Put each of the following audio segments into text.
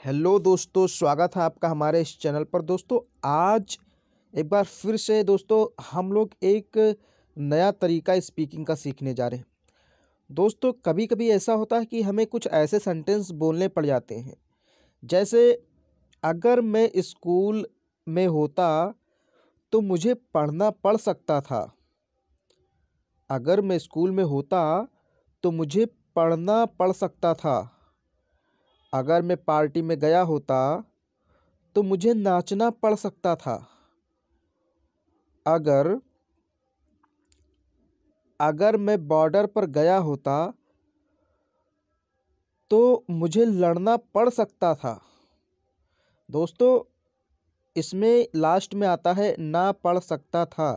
Hello दोस्तों, स्वागत है आपका हमारे इस चैनल पर। दोस्तों आज एक बार फिर से दोस्तों हम लोग एक नया तरीका स्पीकिंग का सीखने जा रहे हैं। दोस्तों कभी कभी ऐसा होता है कि हमें कुछ ऐसे सेंटेंस बोलने पड़ जाते हैं, जैसे अगर मैं स्कूल में होता तो मुझे पढ़ना पड़ सकता था। अगर मैं स्कूल में होता तो मुझे पढ़ना पड़ सकता था। अगर मैं पार्टी में गया होता तो मुझे नाचना पड़ सकता था। अगर अगर मैं बॉर्डर पर गया होता तो मुझे लड़ना पड़ सकता था। दोस्तों इसमें लास्ट में आता है ना पड़ सकता था।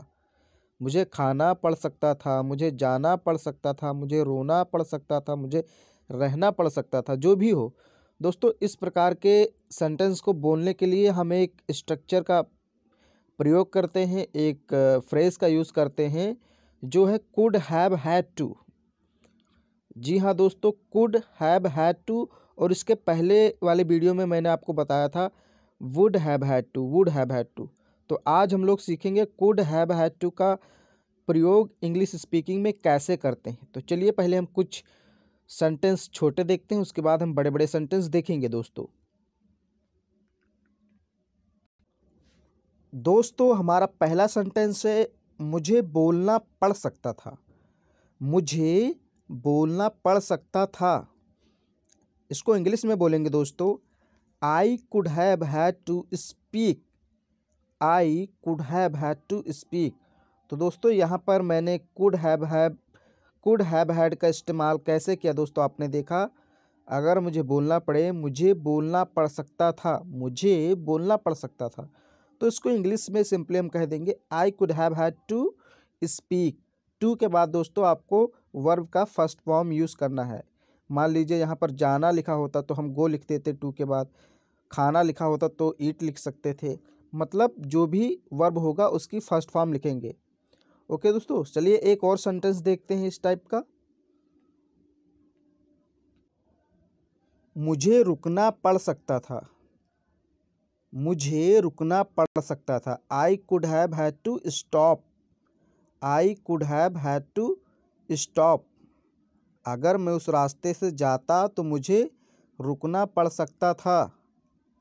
मुझे खाना पड़ सकता था, मुझे जाना पड़ सकता था, मुझे रोना पड़ सकता था, मुझे रहना पड़ सकता था, जो भी हो। दोस्तों इस प्रकार के सेंटेंस को बोलने के लिए हम एक स्ट्रक्चर का प्रयोग करते हैं, एक फ्रेज का यूज़ करते हैं जो है कुड हैव हैड टू। जी हाँ दोस्तों, कुड हैव हैड टू। और इसके पहले वाले वीडियो में मैंने आपको बताया था would have had to, would have had to. तो आज हम लोग सीखेंगे कुड हैव हैड टू का प्रयोग इंग्लिश स्पीकिंग में कैसे करते हैं। तो चलिए पहले हम कुछ सेंटेंस छोटे देखते हैं, उसके बाद हम बड़े बड़े सेंटेंस देखेंगे। दोस्तों हमारा पहला सेंटेंस है मुझे बोलना पड़ सकता था। मुझे बोलना पड़ सकता था। इसको इंग्लिश में बोलेंगे दोस्तों, I could have had to speak. I could have had to speak. तो दोस्तों यहाँ पर मैंने कुड हैव हैड का इस्तेमाल कैसे किया दोस्तों, आपने देखा। अगर मुझे बोलना पड़े, मुझे बोलना पड़ सकता था, मुझे बोलना पड़ सकता था, तो इसको इंग्लिश में सिंपली हम कह देंगे I could have had to speak. To के बाद दोस्तों आपको वर्ब का फर्स्ट फॉर्म यूज़ करना है। मान लीजिए यहाँ पर जाना लिखा होता तो हम गो लिख देते टू के बाद, खाना लिखा होता तो ईट लिख सकते थे। मतलब जो भी वर्ब होगा उसकी फर्स्ट फॉर्म लिखेंगे। ओके दोस्तों, चलिए एक और सेंटेंस देखते हैं इस टाइप का। मुझे रुकना पड़ सकता था। मुझे रुकना पड़ सकता था। I could have had to stop. I could have had to stop. अगर मैं उस रास्ते से जाता तो मुझे रुकना पड़ सकता था।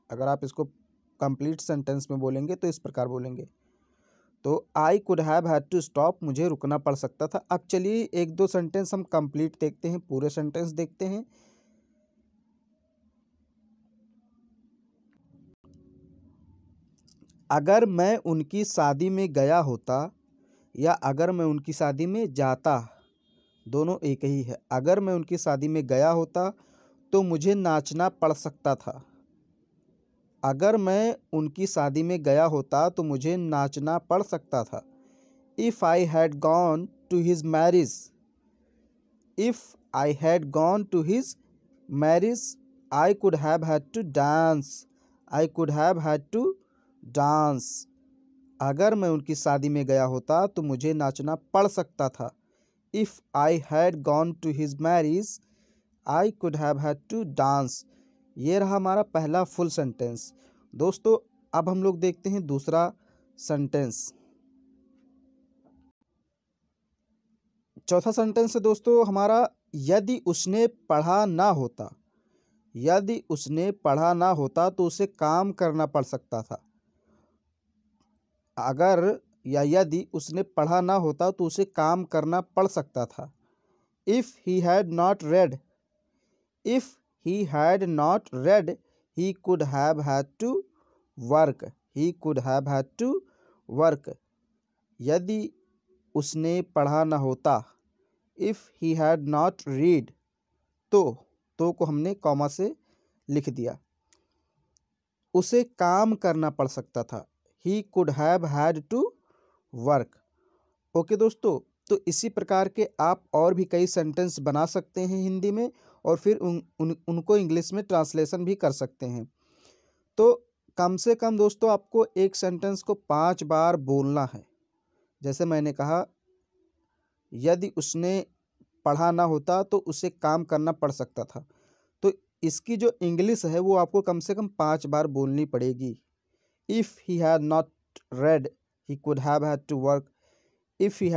अगर आप इसको कंप्लीट सेंटेंस में बोलेंगे तो इस प्रकार बोलेंगे। तो I could have had to stop, मुझे रुकना पड़ सकता था। अब चलिए एक दो सेंटेंस हम कंप्लीट देखते हैं, पूरे सेंटेंस देखते हैं। अगर मैं उनकी शादी में गया होता या अगर मैं उनकी शादी में जाता, दोनों एक ही है। अगर मैं उनकी शादी में गया होता तो मुझे नाचना पड़ सकता था। अगर मैं उनकी शादी में गया होता तो मुझे नाचना पड़ सकता था। If I had gone to his marriage. If I had gone to his marriage I could have had to dance. I could have had to dance. अगर मैं उनकी शादी में गया होता तो मुझे नाचना पड़ सकता था। If I had gone to his marriage I could have had to dance. ये रहा हमारा पहला फुल सेंटेंस। दोस्तों अब हम लोग देखते हैं दूसरा सेंटेंस। चौथा सेंटेंस है दोस्तों हमारा, यदि उसने पढ़ा ना होता। यदि उसने पढ़ा ना होता तो उसे काम करना पड़ सकता था। अगर या यदि उसने पढ़ा ना होता तो उसे काम करना पड़ सकता था। If he had not read. If he had not read he could have had to work. He could have had to work. यदि उसने पढ़ा ना होता, if he had not read, तो को हमने कॉमा से लिख दिया, उसे काम करना पड़ सकता था। He could have had to work. Okay दोस्तों, तो इसी प्रकार के आप और भी कई सेंटेंस बना सकते हैं हिंदी में, और फिर उनको इंग्लिश में ट्रांसलेशन भी कर सकते हैं। तो कम से कम दोस्तों आपको एक सेंटेंस को 5 बार बोलना है। जैसे मैंने कहा, यदि उसने पढ़ा ना होता तो उसे काम करना पड़ सकता था। तो इसकी जो इंग्लिश है वो आपको कम से कम 5 बार बोलनी पड़ेगी। If he had not read he could have had to work. If he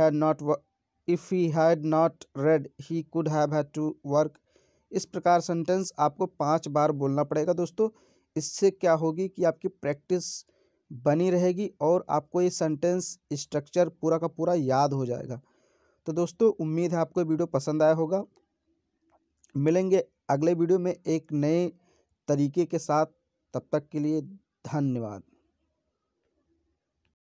had not read he could have had to work. इस प्रकार सेंटेंस आपको 5 बार बोलना पड़ेगा दोस्तों। इससे क्या होगी कि आपकी प्रैक्टिस बनी रहेगी और आपको ये सेंटेंस स्ट्रक्चर पूरा का पूरा याद हो जाएगा। तो दोस्तों उम्मीद है आपको ये वीडियो पसंद आया होगा। मिलेंगे अगले वीडियो में एक नए तरीके के साथ। तब तक के लिए धन्यवाद।